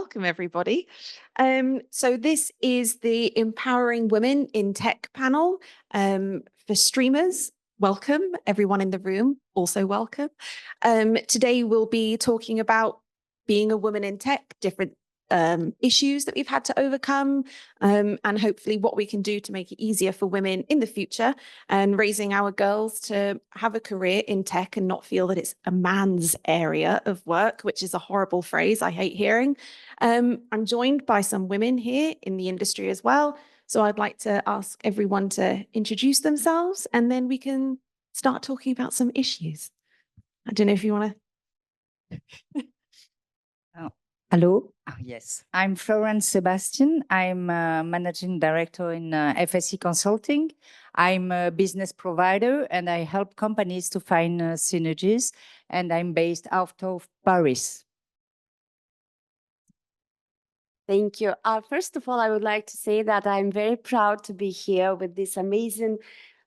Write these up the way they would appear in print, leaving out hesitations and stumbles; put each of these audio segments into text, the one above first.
welcome everybody. So this is the Empowering Women in Tech panel. For streamers, welcome. Everyone in the room, also welcome. Today we'll be talking about being a woman in tech, different issues that we've had to overcome, and hopefully what we can do to make it easier for women in the future, and raising our girls to have a career in tech and not feel that it's a man's area of work, which is a horrible phrase I hate hearing. I'm joined by some women here in the industry as well. So I'd like to ask everyone to introduce themselves, and then we can start talking about some issues. I don't know if you want to. Hello. Yes, I'm Florence Sebastian. I'm Managing Director in FSE Consulting. I'm a business provider and I help companies to find synergies, and I'm based out of Paris. Thank you. First of all, I would like to say that I'm very proud to be here with these amazing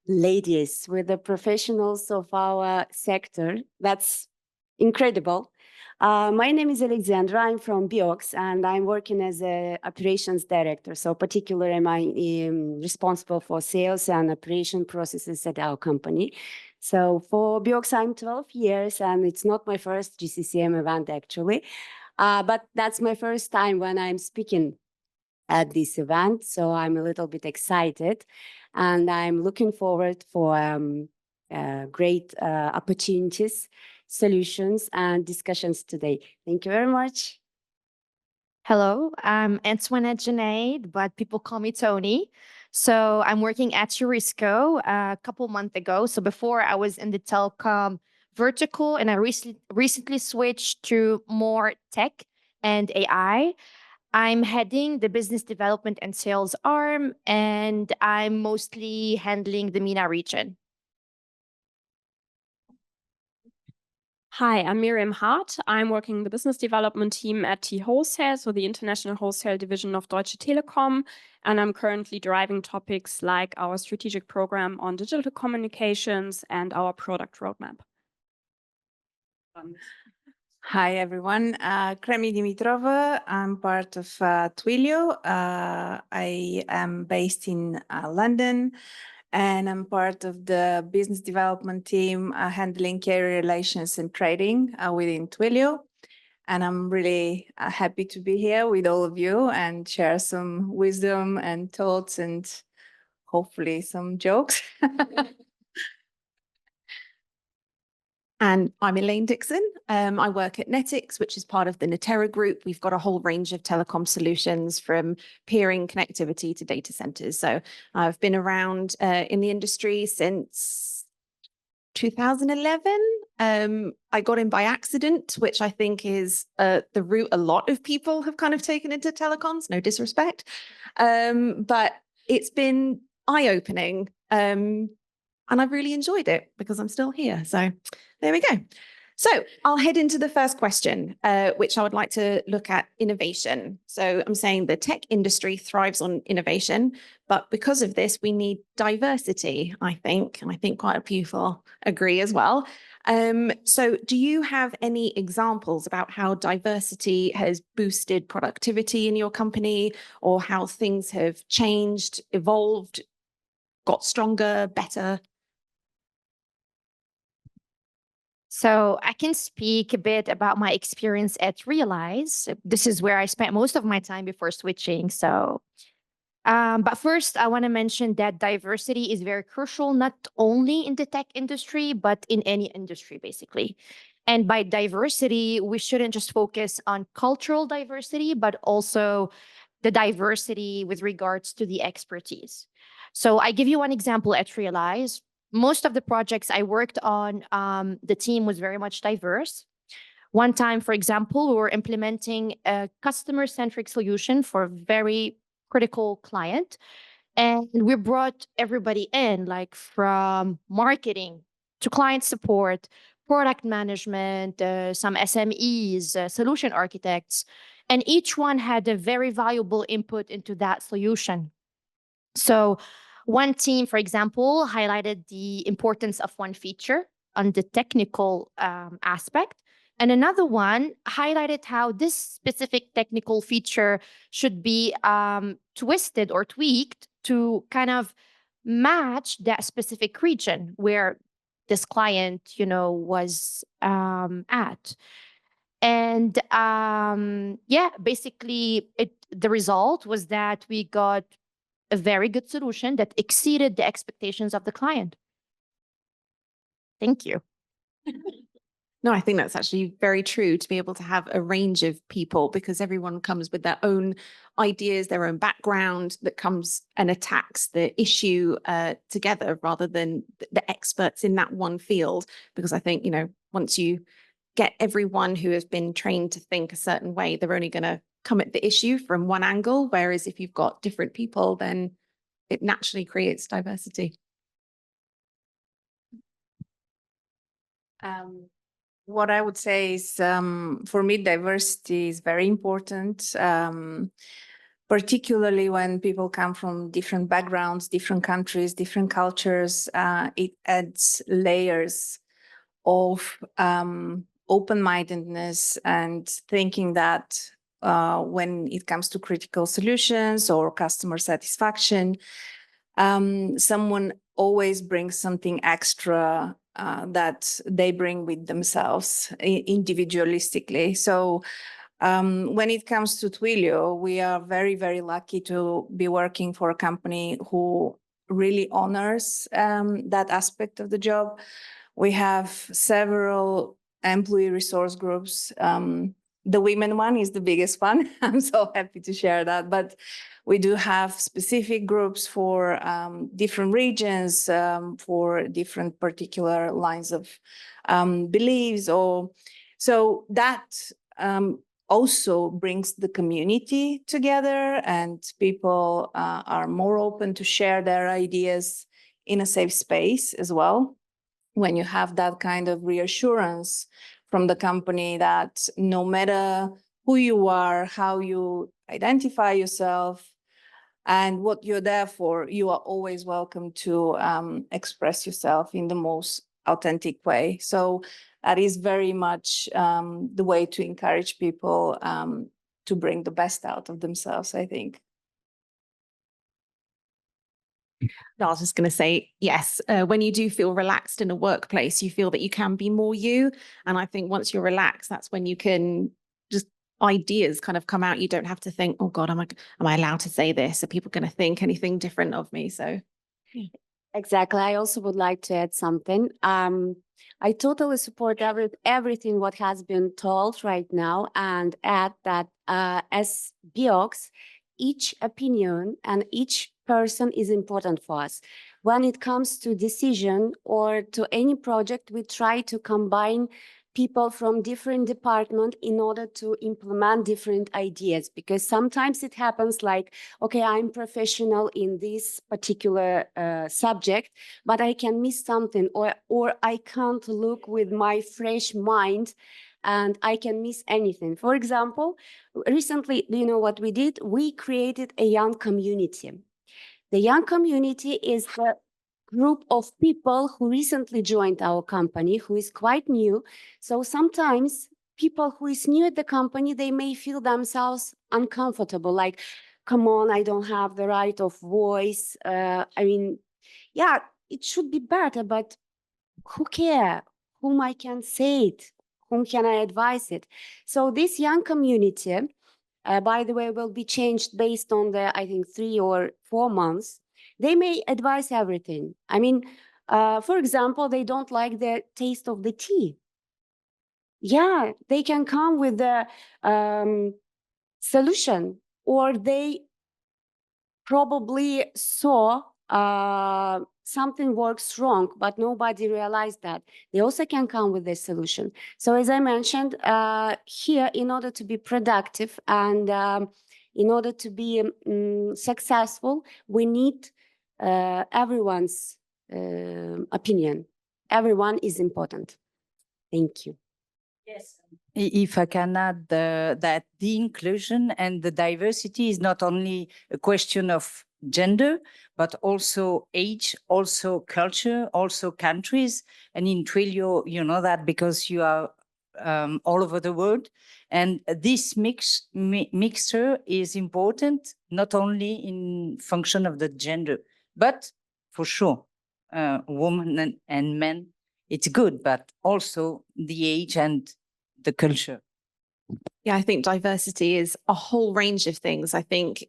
ladies, with the professionals of our sector. That's incredible. My name is Alexandra. I'm from Biox and I'm working as an operations director. So particularly I'm responsible for sales and operation processes at our company. So for Biox, I'm 12 years and it's not my first GCCM event actually. But that's my first time when I'm speaking at this event. So I'm a little bit excited and I'm looking forward for great opportunities, solutions and discussions today. Thank you very much. Hello, I'm Antoinette Junaid, but people call me Tony. So I'm working at Jurisco a couple months ago. So before I was in the telecom vertical and I recently switched to more tech and AI. I'm heading the business development and sales arm, and I'm mostly handling the MENA region. Hi, I'm Miriam Hart. I'm working in the business development team at T-Wholesale, so the international wholesale division of Deutsche Telekom. And I'm currently driving topics like our strategic program on digital communications and our product roadmap. Hi, everyone. Kremi Dimitrova. I'm part of Twilio. I am based in London. And I'm part of the business development team handling carrier relations and trading within Twilio. And I'm really happy to be here with all of you and share some wisdom and thoughts and hopefully some jokes. And I'm Elaine Dixon. I work at Netix, which is part of the Natera group. We've got a whole range of telecom solutions from peering connectivity to data centers. So I've been around in the industry since 2011. I got in by accident, which I think is the route a lot of people have kind of taken into telecoms, no disrespect. But it's been eye-opening. And I've really enjoyed it because I'm still here. So there we go. So I'll head into the first question, which I would like to look at innovation. So I'm saying the tech industry thrives on innovation, but because of this, we need diversity, I think. And I think quite a few people agree as well. So do you have any examples about how diversity has boosted productivity in your company, or how things have changed, evolved, got stronger, better? So I can speak a bit about my experience at Realize. This is where I spent most of my time before switching. But first, I want to mention that diversity is very crucial, not only in the tech industry, but in any industry, basically. And by diversity, we shouldn't just focus on cultural diversity, but also the diversity with regards to the expertise. So I give you one example at Realize. Most of the projects I worked on, the team was very much diverse. One time, for example, we were implementing a customer-centric solution for a very critical client. And we brought everybody in, like from marketing to client support, product management, some SMEs, solution architects, and each one had a very valuable input into that solution. So one team, for example, highlighted the importance of one feature on the technical aspect, And another one highlighted how this specific technical feature should be twisted or tweaked to kind of match that specific region where this client, was at. And basically the result was that we got a very good solution that exceeded the expectations of the client. Thank you. No, I think that's actually very true, to be able to have a range of people, because everyone comes with their own ideas, their own background that comes and attacks the issue together, rather than the experts in that one field. Because I think, once you get everyone who has been trained to think a certain way, they're only going to come at the issue from one angle. Whereas if you've got different people, then it naturally creates diversity. What I would say is, for me, diversity is very important, particularly when people come from different backgrounds, different countries, different cultures. It adds layers of open-mindedness and thinking that when it comes to critical solutions or customer satisfaction, someone always brings something extra that they bring with themselves individualistically. So when it comes to Twilio, we are very, very lucky to be working for a company who really honors that aspect of the job. We have several employee resource groups. The women one is the biggest one. I'm so happy to share that. But we do have specific groups for different regions, for different particular lines of beliefs. So that also brings the community together, and people are more open to share their ideas in a safe space as well. When you have that kind of reassurance from the company that no matter who you are, how you identify yourself, and what you're there for, you are always welcome to express yourself in the most authentic way. So that is very much the way to encourage people to bring the best out of themselves, I think. I was just going to say, yes, when you do feel relaxed in a workplace, you feel that you can be more you. And I think once you're relaxed, that's when you can just ideas kind of come out. You don't have to think, oh God, am I allowed to say this? Are people going to think anything different of me? So yeah. Exactly. I also would like to add something. I totally support everything what has been told right now, and add that as BIOX, each opinion and each person is important for us. When it comes to decision or to any project, we try to combine people from different departments in order to implement different ideas, because sometimes it happens like, okay, I'm professional in this particular subject, but I can miss something, or I can't look with my fresh mind and I can miss anything. For example, recently, you know what we did? We created a young community. The young community is the group of people who recently joined our company, who is quite new. So sometimes people who is new at the company, they may feel themselves uncomfortable, like, come on, I don't have the right of voice. I mean, yeah, it should be better, but who care? Whom I can say it? Whom can I advise it? So this young community, by the way, will be changed based on the, I think, 3 or 4 months. They may advise everything. I mean, for example, they don't like the taste of the tea. Yeah, they can come with the solution, or they probably saw something works wrong, but nobody realized that. They also can come with a solution. So as I mentioned, here, in order to be productive and in order to be successful, we need everyone's opinion. Everyone is important. Thank you. Yes. If I can add that the inclusion and the diversity is not only a question of gender, but also age, also culture, also countries. And in Twilio, you know that because you are all over the world. And this mixture is important, not only in function of the gender, but for sure, women and men, it's good, but also the age and the culture. Yeah, I think diversity is a whole range of things. I think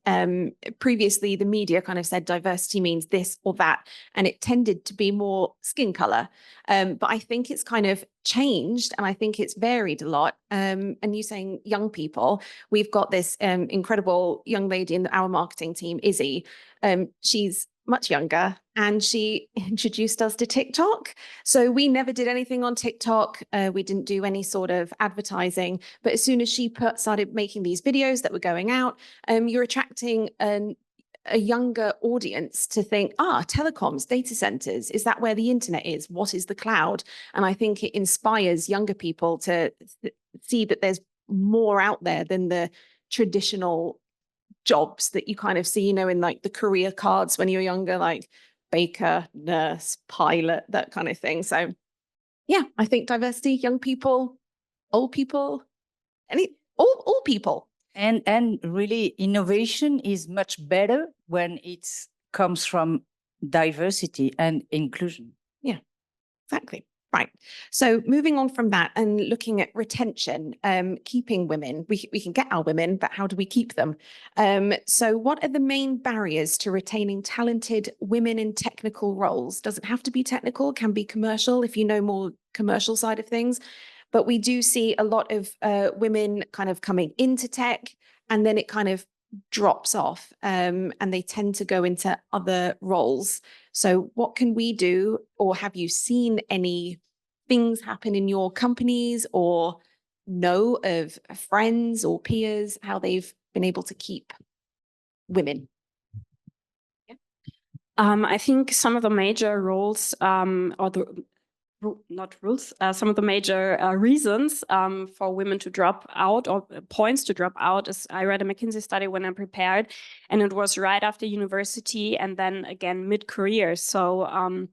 previously the media kind of said diversity means this or that, and it tended to be more skin color. But I think it's kind of changed, and I think it's varied a lot. And you saying young people, we've got this incredible young lady in our marketing team, Izzy. She's much younger, and she introduced us to TikTok. So we never did anything on TikTok. We didn't do any sort of advertising. But as soon as she started making these videos that were going out, you're attracting a younger audience to think, telecoms, data centers, is that where the internet is? What is the cloud? And I think it inspires younger people to see that there's more out there than the traditional jobs that you kind of see, in like the career cards when you're younger, like baker, nurse, pilot, that kind of thing. So yeah, I think diversity, young people, old people, all people. And really innovation is much better when it comes from diversity and inclusion. Yeah, exactly. Right. So moving on from that and looking at retention, keeping women, we can get our women, but how do we keep them? So what are the main barriers to retaining talented women in technical roles? Doesn't have to be technical, can be commercial if you know more commercial side of things. But we do see a lot of women kind of coming into tech, and then it kind of drops off, and they tend to go into other roles. So what can we do, or have you seen any things happen in your companies or know of friends or peers, how they've been able to keep women? I think some of the major roles some of the major reasons for women to drop out, or points to drop out, is I read a McKinsey study when I prepared, and it was right after university and then again mid-career. So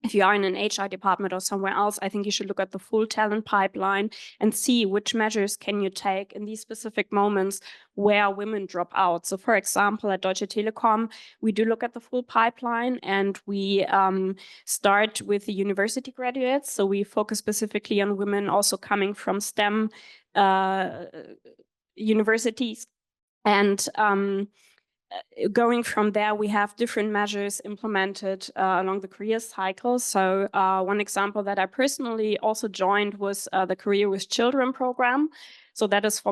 if you are in an HR department or somewhere else, I think you should look at the full talent pipeline and see which measures can you take in these specific moments where women drop out. So for example, at Deutsche Telekom, we do look at the full pipeline, and we start with the university graduates. So we focus specifically on women also coming from STEM universities. And going from there, we have different measures implemented along the career cycle. So one example that I personally also joined was the Career with Children program. So that is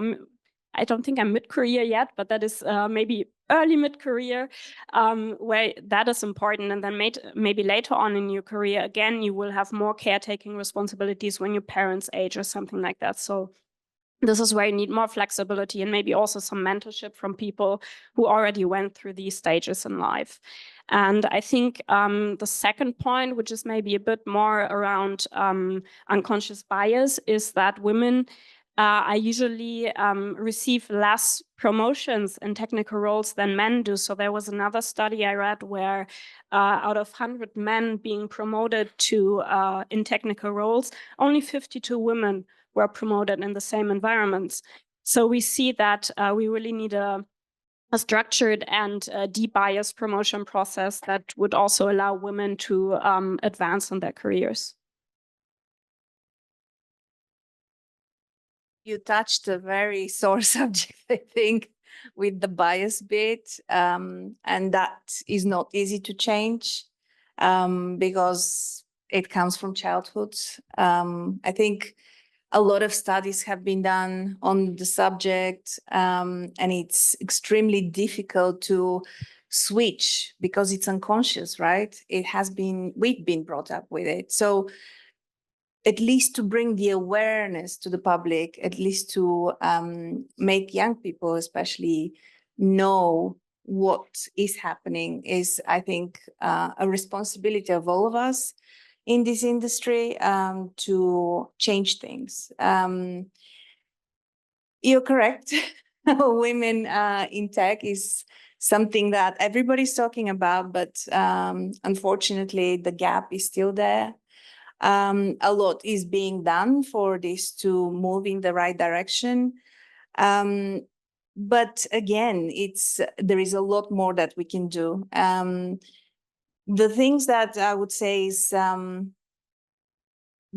I don't think I'm mid-career yet, but that is maybe early mid-career, where that is important. And then maybe later on in your career, again, you will have more caretaking responsibilities when your parents age or something like that. So this is where you need more flexibility and maybe also some mentorship from people who already went through these stages in life. And I think the second point, which is maybe a bit more around unconscious bias, is that women I usually receive less promotions in technical roles than men do. So there was another study I read where out of 100 men being promoted to in technical roles, only 52 women were promoted in the same environments. So we see that we really need a structured and de-biased promotion process that would also allow women to advance in their careers. You touched a very sore subject, I think, with the bias bit, and that is not easy to change because it comes from childhood. I think a lot of studies have been done on the subject, and it's extremely difficult to switch because it's unconscious, right? We've been brought up with it. So at least to bring the awareness to the public, at least to make young people especially know what is happening is, I think, a responsibility of all of us in this industry to change things. You're correct. Women in tech is something that everybody's talking about, but unfortunately, the gap is still there. A lot is being done for this to move in the right direction. But again, there is a lot more that we can do. The things that I would say is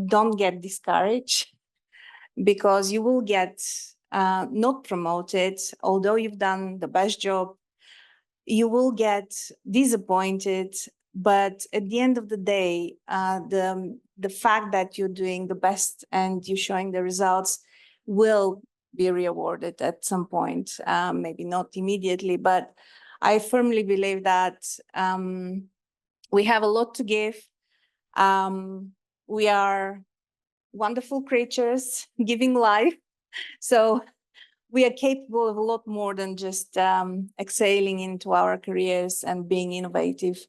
don't get discouraged, because you will get not promoted, although you've done the best job. You will get disappointed, but at the end of the day, the fact that you're doing the best and you're showing the results will be rewarded at some point, maybe not immediately, but I firmly believe that we have a lot to give. We are wonderful creatures giving life. So we are capable of a lot more than just excelling into our careers and being innovative.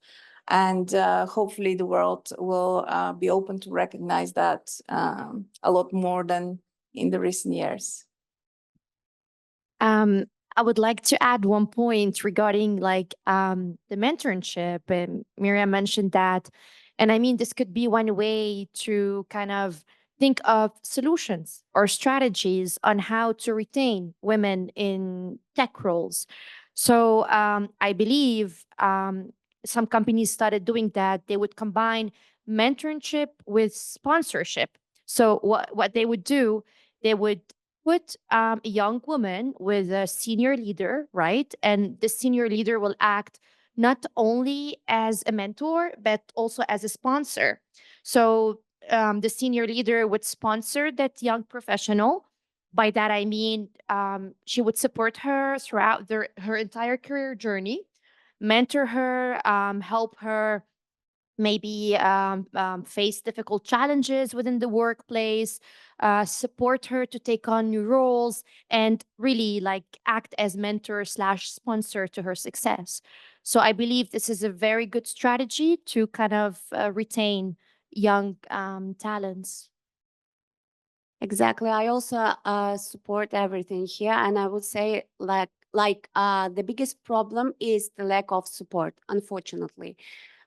And hopefully the world will be open to recognize that a lot more than in the recent years. I would like to add one point regarding the mentorship, and Miriam mentioned that. And I mean, this could be one way to kind of think of solutions or strategies on how to retain women in tech roles. So I believe some companies started doing that. They would combine mentorship with sponsorship. So what they would do, they would put a young woman with a senior leader, right? And the senior leader will act not only as a mentor, but also as a sponsor. So the senior leader would sponsor that young professional. By that, I mean, she would support her throughout her entire career journey, mentor her, help her maybe face difficult challenges within the workplace, support her to take on new roles, and really act as mentor / sponsor to her success. So I believe this is a very good strategy to kind of retain young talents. Exactly. I also support everything here, and I would say the biggest problem is the lack of support, unfortunately,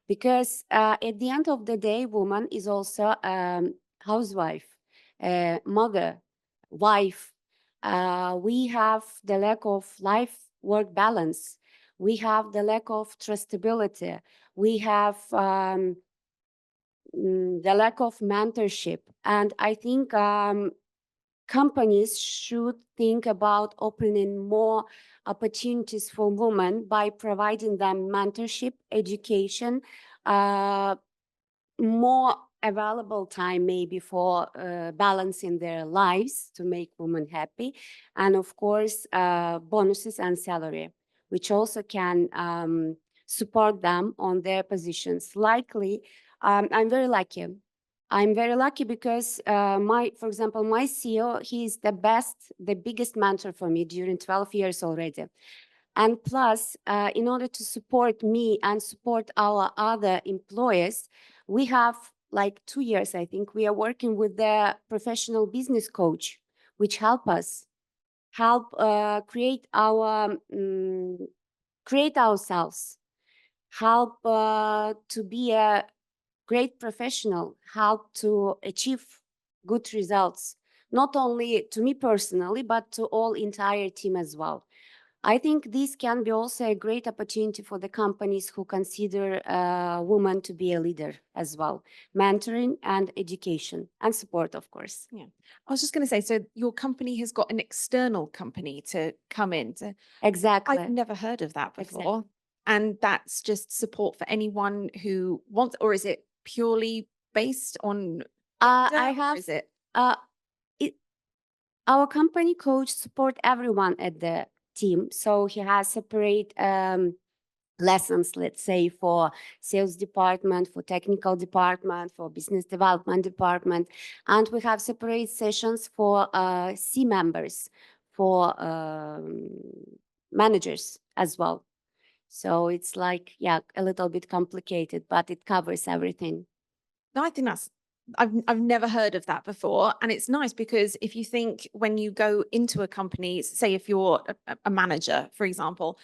because at the end of the day, woman is also housewife, mother, wife. We have the lack of life-work balance. We have the lack of trustability. We have the lack of mentorship. And I think companies should think about opening more opportunities for women by providing them mentorship, education, more available time maybe for balancing their lives to make women happy, and of course bonuses and salary, which also can support them on their positions. Likely, I'm very lucky. I'm very lucky because for example, my CEO, he's the biggest mentor for me during 12 years already. And plus, in order to support me and support our other employees, we have 2 years, I think, we are working with the professional business coach, which help create ourselves, help to be a great professional, help to achieve good results, not only to me personally, but to all entire team as well. I think this can be also a great opportunity for the companies who consider women to be a leader as well. Mentoring and education and support, of course. Yeah. I was just going to say, so your company has got an external company to come in. Exactly. I've never heard of that before. Exactly. And that's just support for anyone who wants, or is it purely based on I have, or is it? Our company coach support everyone at the team. So he has separate lessons, let's say, for sales department, for technical department, for business development department. And we have separate sessions for C members, for managers as well. So it's a little bit complicated, but it covers everything. No, I think I've never heard of that before. And it's nice because if you think when you go into a company, say if you're a manager, for example,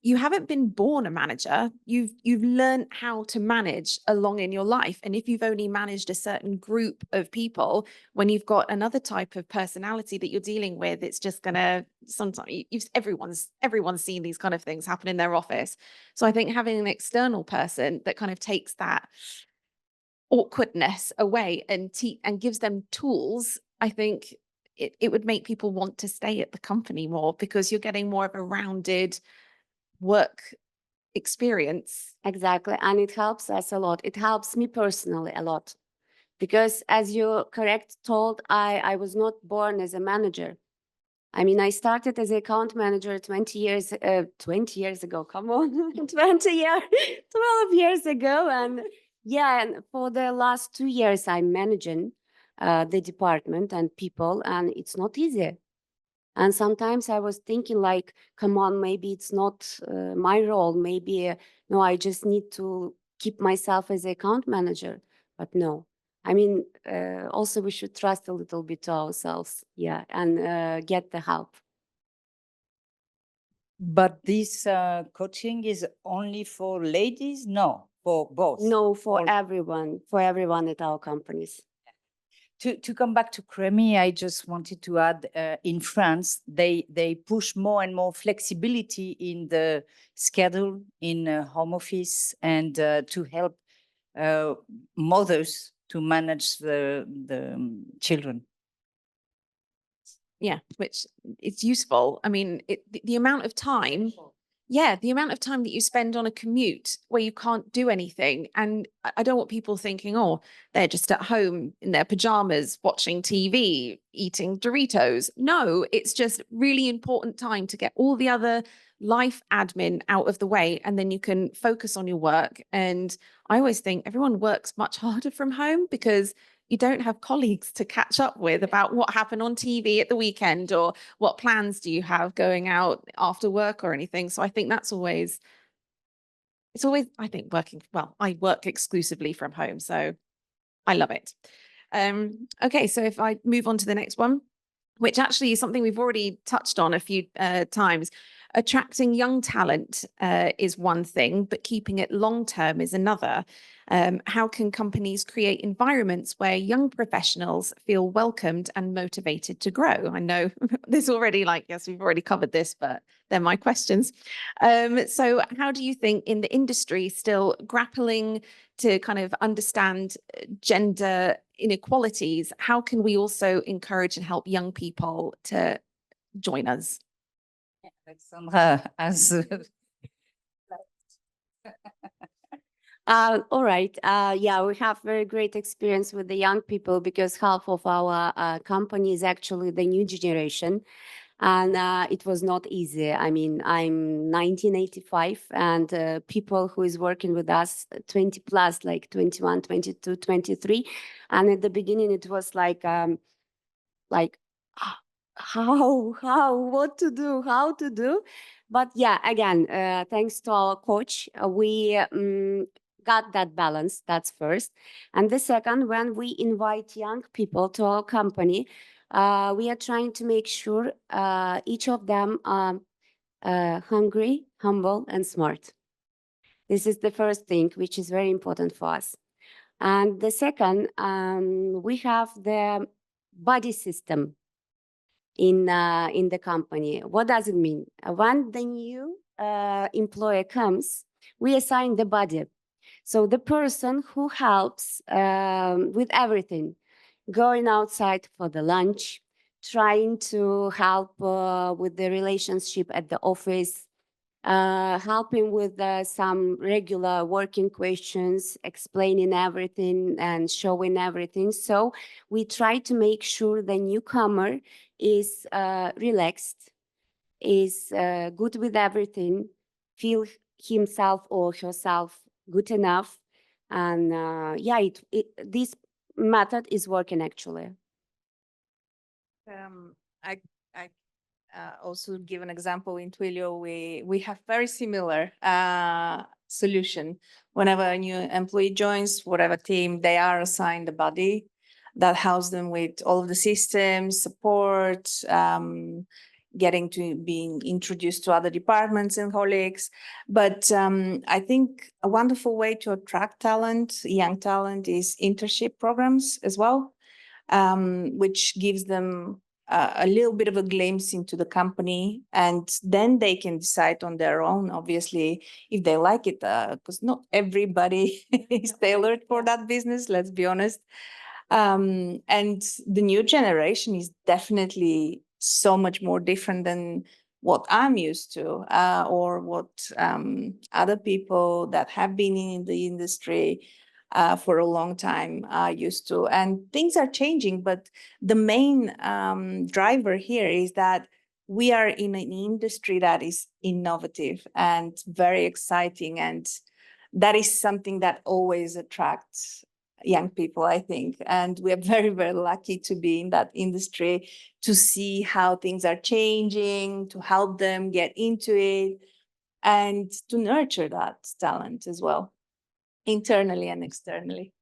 you haven't been born a manager. You've learned how to manage along in your life. And if you've only managed a certain group of people, when you've got another type of personality that you're dealing with, it's just gonna sometimes everyone's seen these kind of things happen in their office. So I think having an external person that kind of takes that awkwardness away and gives them tools, I think it would make people want to stay at the company more, because you're getting more of a rounded work experience. Exactly. And it helps us a lot. It helps me personally a lot. Because as you correct told, I was not born as a manager. I mean, I started as an account manager 20 years ago. Come on, 12 years ago. And yeah, and for the last 2 years, I'm managing the department and people, and it's not easy. And sometimes I was thinking like, come on, maybe it's not my role. Maybe, no, I just need to keep myself as an account manager. But no, I mean, also we should trust a little bit to ourselves. Yeah, and get the help. But this coaching is only for ladies? No, for both. No, for Or- everyone at our companies. To come back to Cremi, I just wanted to add, in France, they push more and more flexibility in the schedule, in home office, and to help mothers to manage the children. Yeah, which it's useful. I mean, the amount of time, the amount of time that you spend on a commute where you can't do anything. And I don't want people thinking, oh, they're just at home in their pajamas, watching TV, eating Doritos. No, it's just really important time to get all the other life admin out of the way, and then you can focus on your work. And I always think everyone works much harder from home because you don't have colleagues to catch up with about what happened on TV at the weekend, or what plans do you have going out after work or anything. So I think it's always, I think I work exclusively from home, so I love it. Okay, so if I move on to the next one, which actually is something we've already touched on a few times. Attracting young talent is one thing, but keeping it long-term is another. How can companies create environments where young professionals feel welcomed and motivated to grow? I know there's already yes, we've already covered this, but they're my questions. So how do you think in the industry still grappling to kind of understand gender inequalities, how can we also encourage and help young people to join us? Alexandra, as All right. Yeah, we have very great experience with the young people, because half of our company is actually the new generation. And it was not easy. I mean, I'm 1985, and people who is working with us 20 plus, like 21, 22, 23. And at the beginning, it was like how, what to do, how to do. But yeah, again, thanks to our coach, we got that balance. That's first. And the second, when we invite young people to our company, we are trying to make sure each of them are hungry, humble, and smart. This is the first thing, which is very important for us. And the second, we have the body system in the company. What does it mean? When the new employer comes, we assign the body. So the person who helps with everything, going outside for the lunch, trying to help with the relationship at the office, helping with some regular working questions, explaining everything and showing everything. So we try to make sure the newcomer is relaxed, is good with everything, feel himself or herself good enough. And yeah, this method is working actually. I also give an example. In Twilio, we have very similar solution. Whenever a new employee joins whatever team, they are assigned a buddy that helps them with all of the systems, support, getting to being introduced to other departments and colleagues. But I think a wonderful way to attract talent, young talent, is internship programs as well, which gives them a little bit of a glimpse into the company, and then they can decide on their own, obviously, if they like it, because not everybody is tailored for that business, let's be honest. And the new generation is definitely so much more different than what I'm used to, or what other people that have been in the industry for a long time used to. And things are changing, but the main driver here is that we are in an industry that is innovative and very exciting, and that is something that always attracts young people, I think. And we are very, very lucky to be in that industry, to see how things are changing, to help them get into it, and to nurture that talent as well, internally and externally.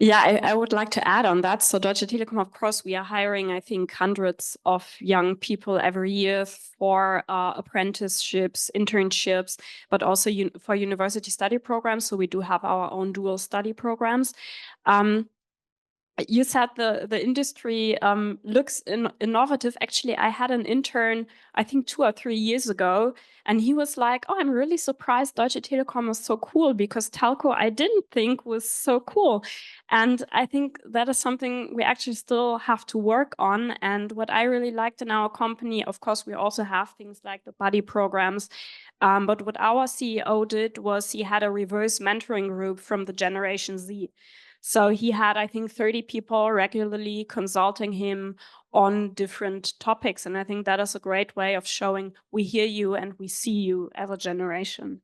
Yeah, I would like to add on that. So Deutsche Telekom, of course, we are hiring, I think, hundreds of young people every year for apprenticeships, internships, but also for university study programs. So we do have our own dual study programs. You said the industry looks innovative. Actually, I had an intern, I think 2 or 3 years ago, and he was like, "Oh, I'm really surprised Deutsche Telekom is so cool, because telco I didn't think was so cool." And I think that is something we actually still have to work on. And what I really liked in our company, of course, we also have things like the buddy programs. But what our CEO did was he had a reverse mentoring group from the Generation Z. So he had, I think, 30 people regularly consulting him on different topics. And I think that is a great way of showing we hear you and we see you as a generation.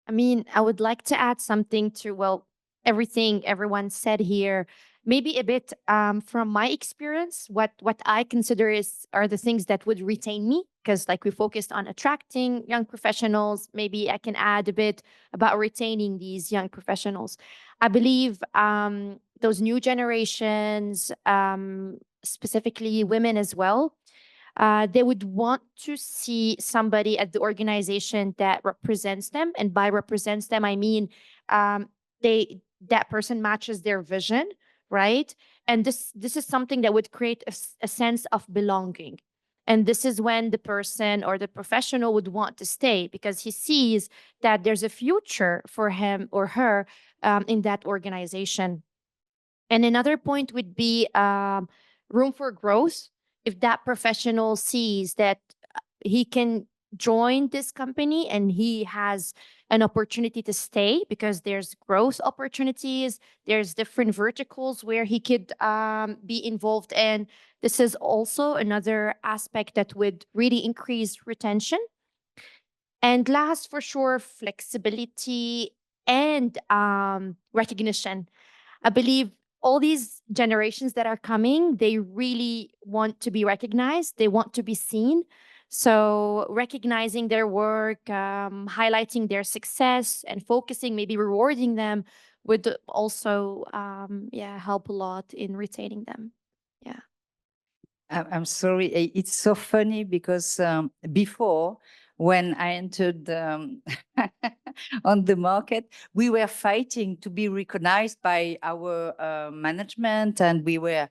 I mean, I would like to add something to, well, everything everyone said here. Maybe a bit from my experience, what I consider are the things that would retain me, because like we focused on attracting young professionals. Maybe I can add a bit about retaining these young professionals. I believe those new generations, specifically women as well, they would want to see somebody at the organization that represents them. And by represents them, I mean that person matches their vision, right? And this is something that would create a sense of belonging. And this is when the person or the professional would want to stay, because he sees that there's a future for him or her in that organization. And another point would be room for growth. If that professional sees that he can join this company and he has an opportunity to stay because there's growth opportunities, there's different verticals where he could be involved in. This is also another aspect that would really increase retention. And last, for sure, flexibility and recognition. I believe all these generations that are coming, they really want to be recognized. They want to be seen. So recognizing their work, highlighting their success, and focusing, maybe rewarding them, would also help a lot in retaining them. Yeah. I'm sorry. It's so funny because before, when I entered on the market, we were fighting to be recognized by our management, and we were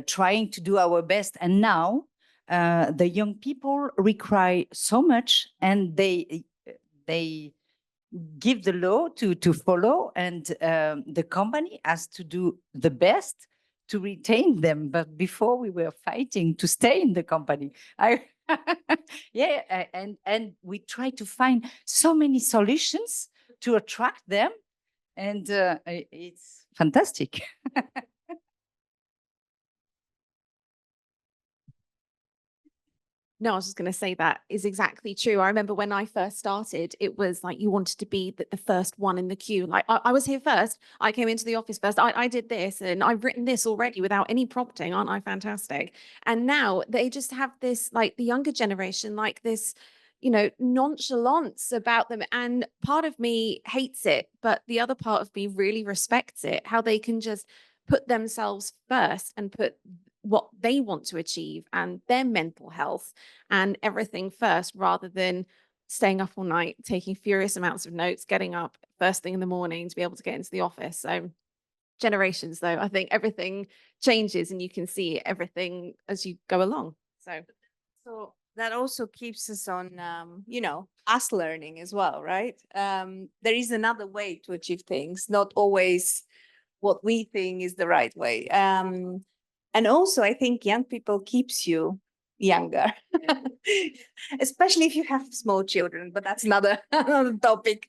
trying to do our best. And now the young people require so much, and they give the law to follow, and the company has to do the best to retain them. But before, we were fighting to stay in the company. And we try to find so many solutions to attract them, and it's fantastic. No, I was just going to say that is exactly true. I remember when I first started, it was like you wanted to be the first one in the queue. Like I was here first. I came into the office first. I did this and I've written this already without any prompting. Aren't I fantastic? And now they just have this, like the younger generation, like this, nonchalance about them. And part of me hates it, but the other part of me really respects it, how they can just put themselves first and put what they want to achieve and their mental health and everything first, rather than staying up all night, taking furious amounts of notes, getting up first thing in the morning to be able to get into the office. So generations, though, I think everything changes and you can see everything as you go along. So that also keeps us on, us learning as well, right? There is another way to achieve things, not always what we think is the right way. And also, I think young people keeps you younger, especially if you have small children, but that's another topic.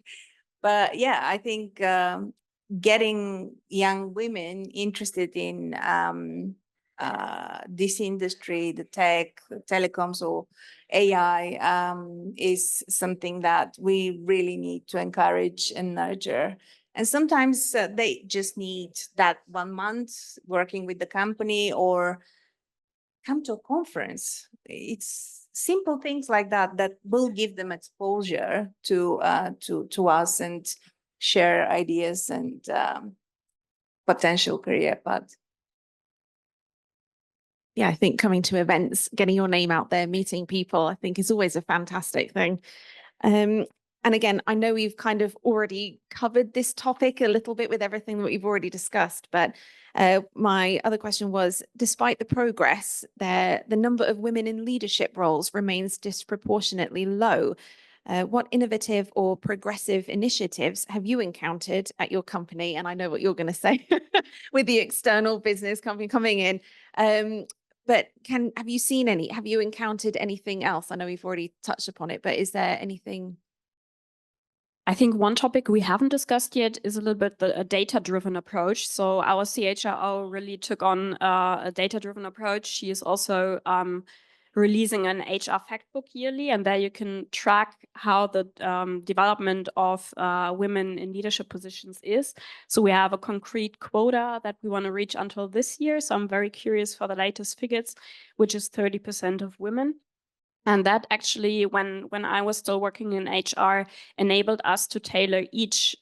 But yeah, I think getting young women interested in this industry, the tech, telecoms, or AI, is something that we really need to encourage and nurture. And sometimes they just need that 1 month working with the company or come to a conference. It's simple things like that that will give them exposure to us and share ideas and potential career path. Yeah, I think coming to events, getting your name out there, meeting people, I think is always a fantastic thing. And again, I know we've kind of already covered this topic a little bit with everything that we've already discussed, but my other question was, despite the progress, the number of women in leadership roles remains disproportionately low. What innovative or progressive initiatives have you encountered at your company? And I know what you're going to say with the external business company coming in. But have you encountered anything else? I know we've already touched upon it, but is there anything? I think one topic we haven't discussed yet is a little bit a data-driven approach. So our CHRO really took on a data-driven approach. She is also releasing an HR fact book yearly, and there you can track how the development of women in leadership positions is. So we have a concrete quota that we want to reach until this year. So I'm very curious for the latest figures, which is 30% of women. And that actually, when I was still working in HR, enabled us to tailor each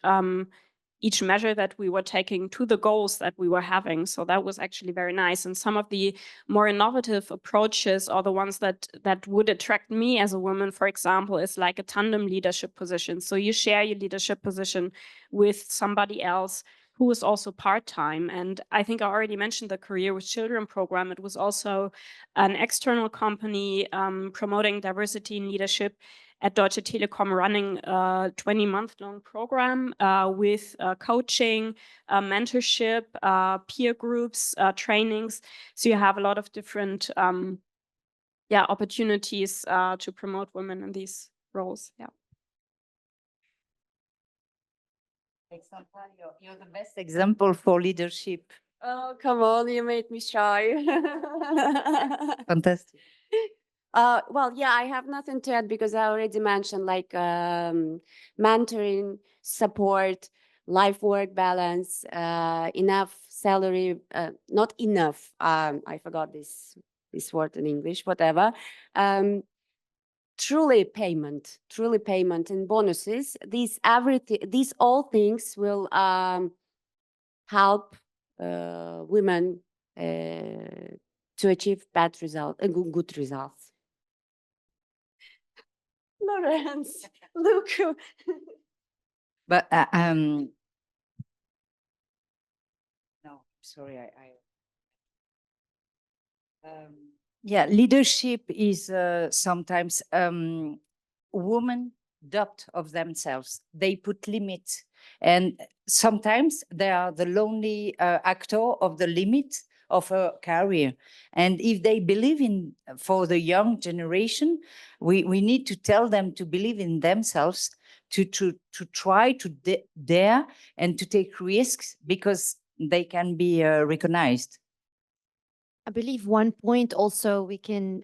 measure that we were taking to the goals that we were having. So that was actually very nice. And some of the more innovative approaches, or the ones that would attract me as a woman, for example, is like a tandem leadership position. So you share your leadership position with somebody else who is also part-time. And I think I already mentioned the Career with Children program. It was also an external company promoting diversity in leadership at Deutsche Telekom, running a 20-month-long program with coaching, mentorship, peer groups, trainings. So you have a lot of different opportunities to promote women in these roles. Yeah. You're the best example for leadership. Oh, come on, you made me shy. Fantastic. Well, yeah, I have nothing to add because I already mentioned like mentoring, support, life-work balance, enough salary, not enough. I forgot this word in English, whatever. Truly payment and bonuses. These all things will help women to achieve good results. Lorenz, look. But no, sorry, yeah, leadership is sometimes women doubt of themselves. They put limits, and sometimes they are the lonely actor of the limit of a career. And if they believe in, for the young generation, we need to tell them to believe in themselves, to try to dare and to take risks, because they can be recognized. I believe one point also we can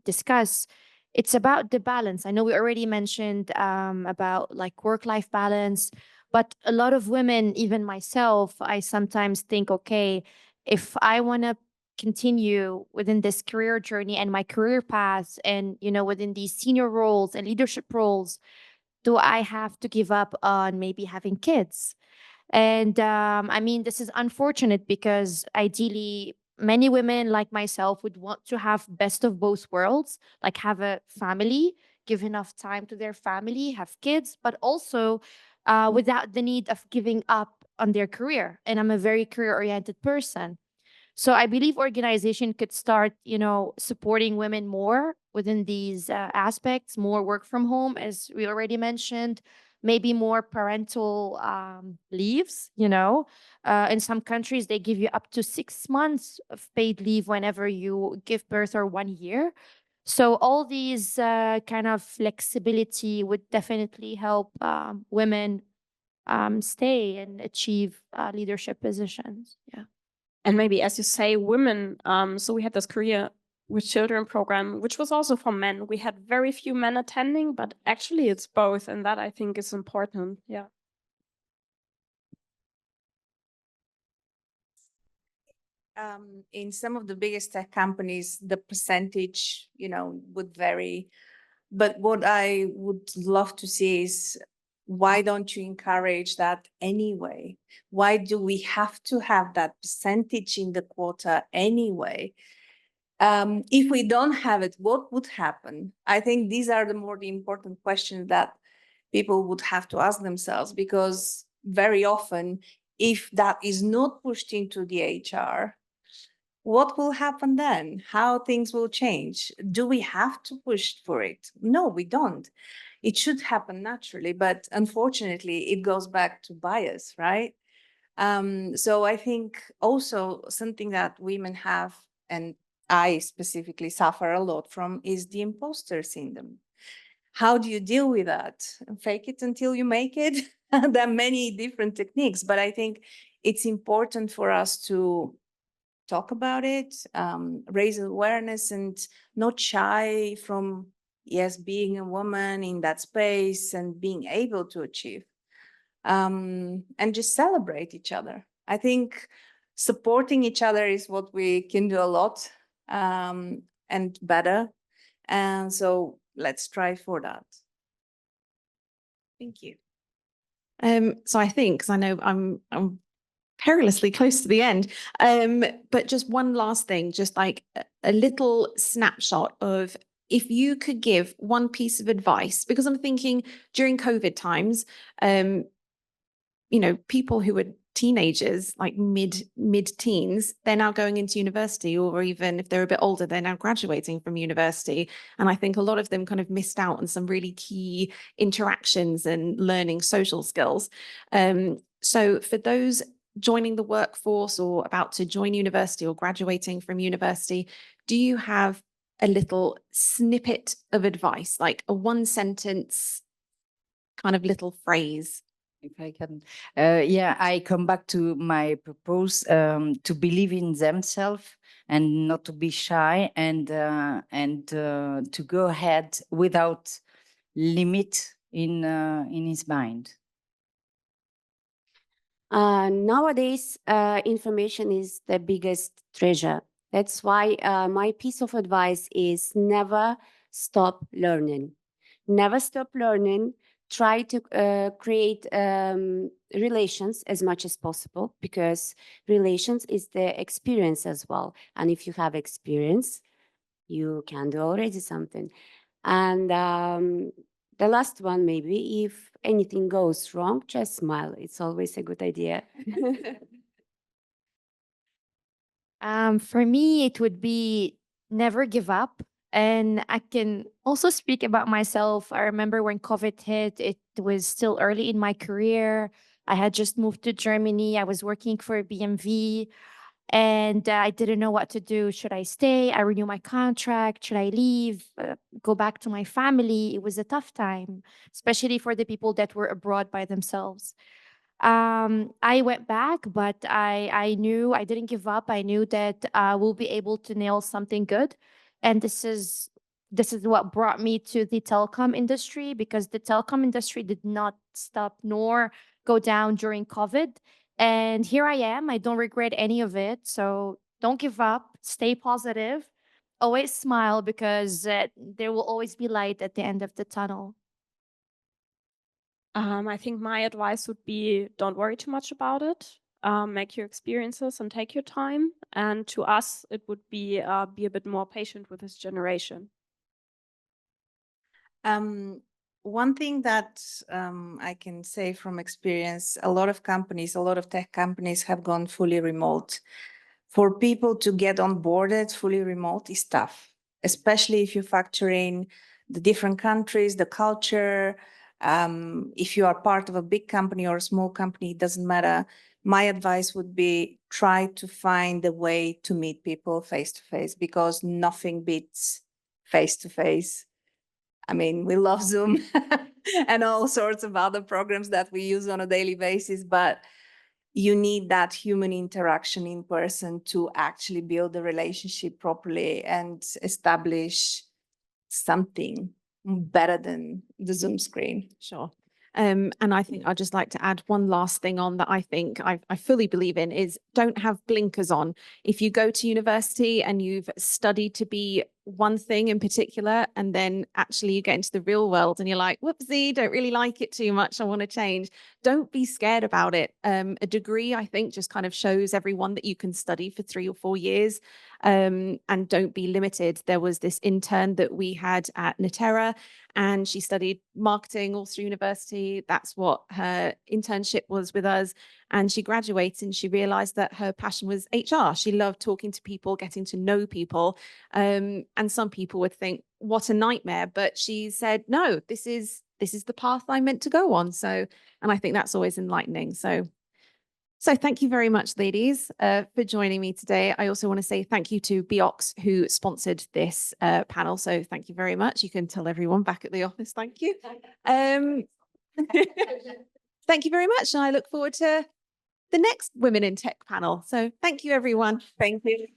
discuss, it's about the balance. I know we already mentioned about like work-life balance, but a lot of women, even myself, I sometimes think, okay, if I want to continue within this career journey and my career path, and within these senior roles and leadership roles, do I have to give up on maybe having kids? And I mean, this is unfortunate because ideally many women like myself would want to have best of both worlds, like have a family, give enough time to their family, have kids, but also without the need of giving up on their career. And I'm a very career-oriented person. So I believe organization could start, supporting women more within these aspects, more work from home, as we already mentioned, maybe more parental leaves, in some countries, they give you up to 6 months of paid leave whenever you give birth, or 1 year. So all these kind of flexibility would definitely help women stay and achieve leadership positions. Yeah. And maybe, as you say, women. So we had this Career with Children program, which was also for men. We had very few men attending, but actually it's both. And that, I think, is important. Yeah. In some of the biggest tech companies, the percentage, would vary. But what I would love to see is, why don't you encourage that anyway? Why do we have to have that percentage in the quota anyway? If we don't have it, what would happen? I think these are the more important questions that people would have to ask themselves, because very often, if that is not pushed into the HR, what will happen then? How things will change? Do we have to push for it? No, we don't. It should happen naturally, but unfortunately, it goes back to bias, right? So I think also something that women have, and I specifically suffer a lot from, is the imposter syndrome. How do you deal with that? Fake it until you make it? There are many different techniques, but I think it's important for us to talk about it, raise awareness, and not shy from, yes, being a woman in that space and being able to achieve, and just celebrate each other. I think supporting each other is what we can do a lot, and better. And so let's try for that. Thank you. So I think, because I know I'm perilously close to the end, but just one last thing, just like a little snapshot of, if you could give one piece of advice, because I'm thinking during COVID times, people who were teenagers, like mid-teens, they're now going into university, or even if they're a bit older, they're now graduating from university. And I think a lot of them kind of missed out on some really key interactions and learning social skills. So for those joining the workforce, or about to join university, or graduating from university, do you have a little snippet of advice, like a one sentence kind of little phrase? If I can, I come back to my purpose, to believe in themselves and not to be shy, and to go ahead without limit in his mind. Nowadays, information is the biggest treasure. That's why my piece of advice is never stop learning. Never stop learning. Try to create relations as much as possible, because relations is the experience as well. And if you have experience, you can do already something. And the last one, maybe, if anything goes wrong, just smile. It's always a good idea. For me, it would be never give up. And I can also speak about myself. I remember when COVID hit, it was still early in my career. I had just moved to Germany. I was working for BMW, and I didn't know what to do. Should I stay? I renew my contract? Should I leave? Go back to my family? It was a tough time, especially for the people that were abroad by themselves. I went back, but I knew I didn't give up. I knew that we'll be able to nail something good. And this is what brought me to the telecom industry, because the telecom industry did not stop nor go down during COVID. And here I am. I don't regret any of it. So don't give up. Stay positive. Always smile, because there will always be light at the end of the tunnel. I think my advice would be, don't worry too much about it. Make your experiences and take your time. And to us, it would be a bit more patient with this generation. One thing that I can say from experience, a lot of tech companies have gone fully remote. For people to get onboarded fully remote is tough, especially if you factor in the different countries, the culture. If you are part of a big company or a small company, it doesn't matter. My advice would be try to find a way to meet people face to face, because nothing beats face to face. I mean, we love Zoom and all sorts of other programs that we use on a daily basis, but you need that human interaction in person to actually build a relationship properly and establish something better than the Zoom screen. Sure. And I think I'd just like to add one last thing on that I think I fully believe in is don't have blinkers on. If you go to university and you've studied to be one thing in particular, and then actually you get into the real world and you're like, whoopsie, don't really like it too much, I want to change. Don't be scared about it. A degree, I think, just kind of shows everyone that you can study for 3 or 4 years, and don't be limited. There was this intern that we had at Natera, and she studied marketing all through university. That's what her internship was with us. And she graduated and she realized that her passion was HR. She loved talking to people, getting to know people. And some people would think, what a nightmare. But she said, no, this is the path I'm meant to go on. So, and I think that's always enlightening. So thank you very much, ladies, for joining me today. I also want to say thank you to Biox, who sponsored this panel. So thank you very much. You can tell everyone back at the office, thank you. Thank you very much. And I look forward to the next Women in Tech panel. So thank you, everyone. Thank you.